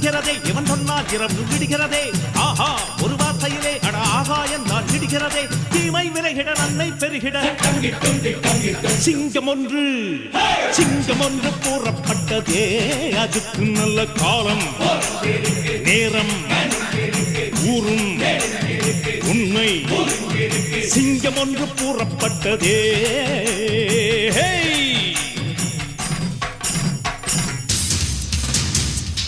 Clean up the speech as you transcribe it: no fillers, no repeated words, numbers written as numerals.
விடுகிறதே இவன் சொன்னால் இரவு விடுகிறதே ஆஹா ஒரு வார்த்தையிலே அட ஆகாயம் தான் விடுகிறதே தீமை விலகிட நன்மை பெருகிட சிங்கம் ஒன்று கூறப்பட்டதே அதுக்கு நல்ல காலம் நேரம் ஊரும் உண்மை சிங்கம் ஒன்று கூறப்பட்டதே